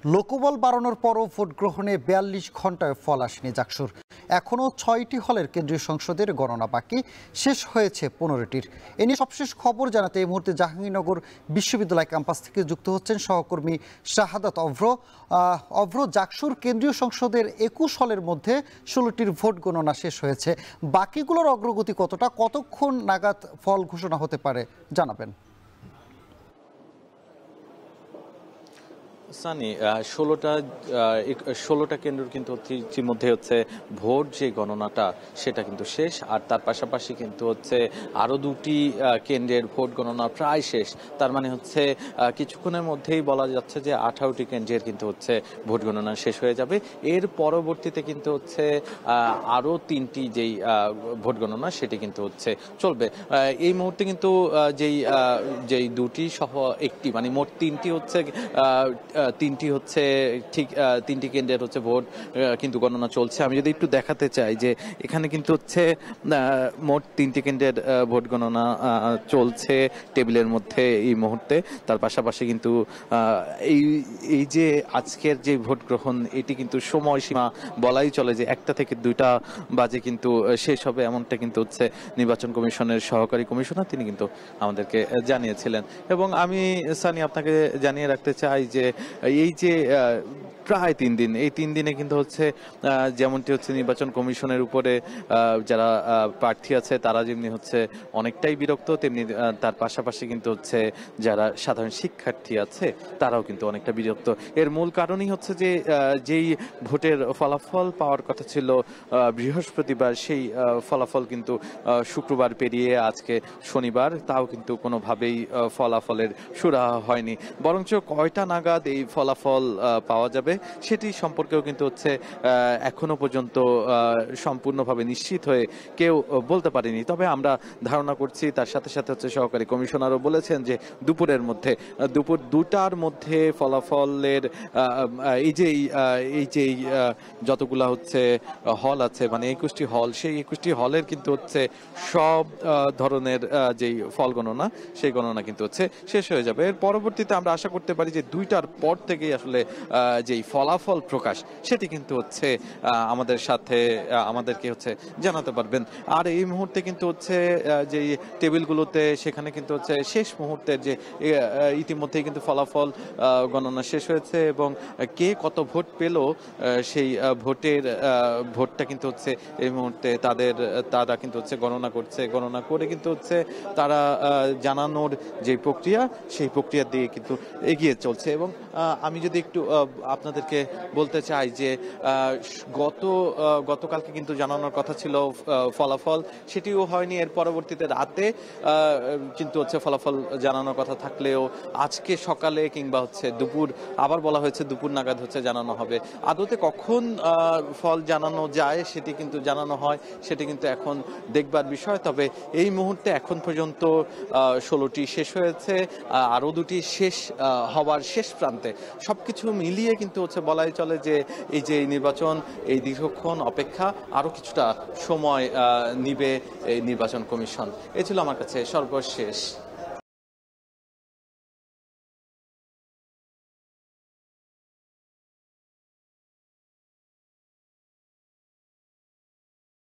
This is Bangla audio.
লোকবল বাড়ানোর পরও ভোট গ্রহণে ৪২ ঘন্টায় ফল আসেনি জাকসুর। এখনও ৬টি হলের কেন্দ্রীয় সংসদের গণনা বাকি, শেষ হয়েছে ১৫টির। এ নিয়ে সবশেষ খবর জানাতে এই মুহূর্তে জাহাঙ্গীরনগর বিশ্ববিদ্যালয় ক্যাম্পাস থেকে যুক্ত হচ্ছেন সহকর্মী শাহাদাত অভ্র। জাকসুর কেন্দ্রীয় সংসদের ২১ হলের মধ্যে ১৬টির ভোট গণনা শেষ হয়েছে। বাকিগুলোর অগ্রগতি কতক্ষণ নাগাদ ফল ঘোষণা হতে পারে জানাবেন? সানি, ১৬টা কেন্দ্র কিন্তু ইতিমধ্যে হচ্ছে ভোট যে গণনাটা সেটা কিন্তু শেষ, আর তার পাশাপাশি কিন্তু হচ্ছে আরও ২টি কেন্দ্রের ভোট গণনা প্রায় শেষ। তার মানে হচ্ছে কিছুক্ষণের মধ্যেই বলা যাচ্ছে যে ১৮টি কেন্দ্রের কিন্তু হচ্ছে ভোট গণনা শেষ হয়ে যাবে। এর পরবর্তীতে কিন্তু হচ্ছে আরও ৩টি যেই ভোট গণনা সেটি কিন্তু হচ্ছে চলবে। এই মুহূর্তে কিন্তু যেই ২টি সহ একটি, মানে মোট ৩টি হচ্ছে ঠিক ৩টি কেন্দ্রের হচ্ছে ভোট কিন্তু গণনা চলছে। আমি যদি একটু দেখাতে চাই যে এখানে কিন্তু হচ্ছে মোট ৩টি কেন্দ্রের ভোট গণনা চলছে টেবিলের মধ্যে এই মুহূর্তে। তার পাশাপাশি কিন্তু এই যে আজকের যে ভোট গ্রহণ, এটি কিন্তু সময়সীমা বলাই চলে যে ১টা থেকে ২টা বাজে কিন্তু শেষ হবে, এমনটা কিন্তু হচ্ছে নির্বাচন কমিশনের সহকারী কমিশনার তিনি কিন্তু আমাদেরকে জানিয়েছিলেন। এবং আমি সানি আপনাকে জানিয়ে রাখতে চাই যে এই যে প্রায় ৩ দিন, এই ৩ দিনে কিন্তু হচ্ছে যেমনটি হচ্ছে নির্বাচন কমিশনের উপরে যারা প্রার্থী আছে তারা যেমনি হচ্ছে অনেকটাই বিরক্ত, তেমনি তার পাশাপাশি কিন্তু হচ্ছে যারা সাধারণ শিক্ষার্থী আছে তারাও কিন্তু অনেকটা বিরক্ত। এর মূল কারণই হচ্ছে যে যেই ভোটের ফলাফল পাওয়ার কথা ছিল বৃহস্পতিবার, সেই ফলাফল কিন্তু শুক্রবার পেরিয়ে আজকে শনিবার, তাও কিন্তু কোনোভাবেই ফলাফলের সুরাহা হয়নি। বরঞ্চ কয়টা নাগাদ এই ফলাফল পাওয়া যাবে সেটি সম্পর্কেও কিন্তু হচ্ছে এখনো পর্যন্ত সম্পূর্ণভাবে নিশ্চিত হয়ে কেউ বলতে পারেনি। তবে আমরা ধারণা করছি, তার সাথে সাথে হচ্ছে সহকারী কমিশনারও বলেছেন যে দুপুর ২টার মধ্যে ফলাফলের এই যে যতগুলা হচ্ছে হল আছে, মানে ২১টি হল, সেই ২১টি হলের কিন্তু হচ্ছে সব ধরনের যেই ফল গণনা সেই গণনা কিন্তু হচ্ছে শেষ হয়ে যাবে। এর পরবর্তীতে আমরা আশা করতে পারি যে ২টার পর থেকেই আসলে যেই ফলাফল প্রকাশ সেটি কিন্তু হচ্ছে আমাদেরকে হচ্ছে জানাতে পারবেন। আর এই মুহূর্তে কিন্তু হচ্ছে যেই টেবিলগুলোতে সেখানে কিন্তু হচ্ছে শেষ মুহূর্তের যে ইতিমধ্যেই কিন্তু ফলাফল গণনা শেষ হয়েছে এবং কে কত ভোট পেল সেই ভোটটা কিন্তু হচ্ছে এই মুহূর্তে তারা কিন্তু হচ্ছে গণনা করে কিন্তু হচ্ছে তারা জানানোর যে প্রক্রিয়া সেই প্রক্রিয়ার দিকে কিন্তু এগিয়ে চলছে। এবং আমি যদি একটু আপনাদেরকে বলতে চাই যে গতকালকে কিন্তু জানানোর কথা ছিল ফলাফল, সেটিও হয়নি। এর পরবর্তীতে রাতে কিন্তু হচ্ছে ফলাফল জানানোর কথা থাকলেও আজকে সকালে কিংবা হচ্ছে আবার বলা হয়েছে দুপুর নাগাদ হচ্ছে জানানো হবে। আদতে কখন ফল জানানো যায় সেটি কিন্তু জানানো হয় সেটি কিন্তু এখন দেখবার বিষয়। তবে এই মুহূর্তে এখন পর্যন্ত ১৬টি শেষ হয়েছে, আরও ২টি শেষ হওয়ার শেষ প্রান্তে। সবকিছু মিলিয়ে কিন্তু হচ্ছে বলাই চলে যে এই যে নির্বাচন, এই দীর্ঘক্ষণ অপেক্ষা আরো কিছুটা সময় নিবে এই নির্বাচন কমিশন। এ ছিল আমার কাছে সর্বশেষ।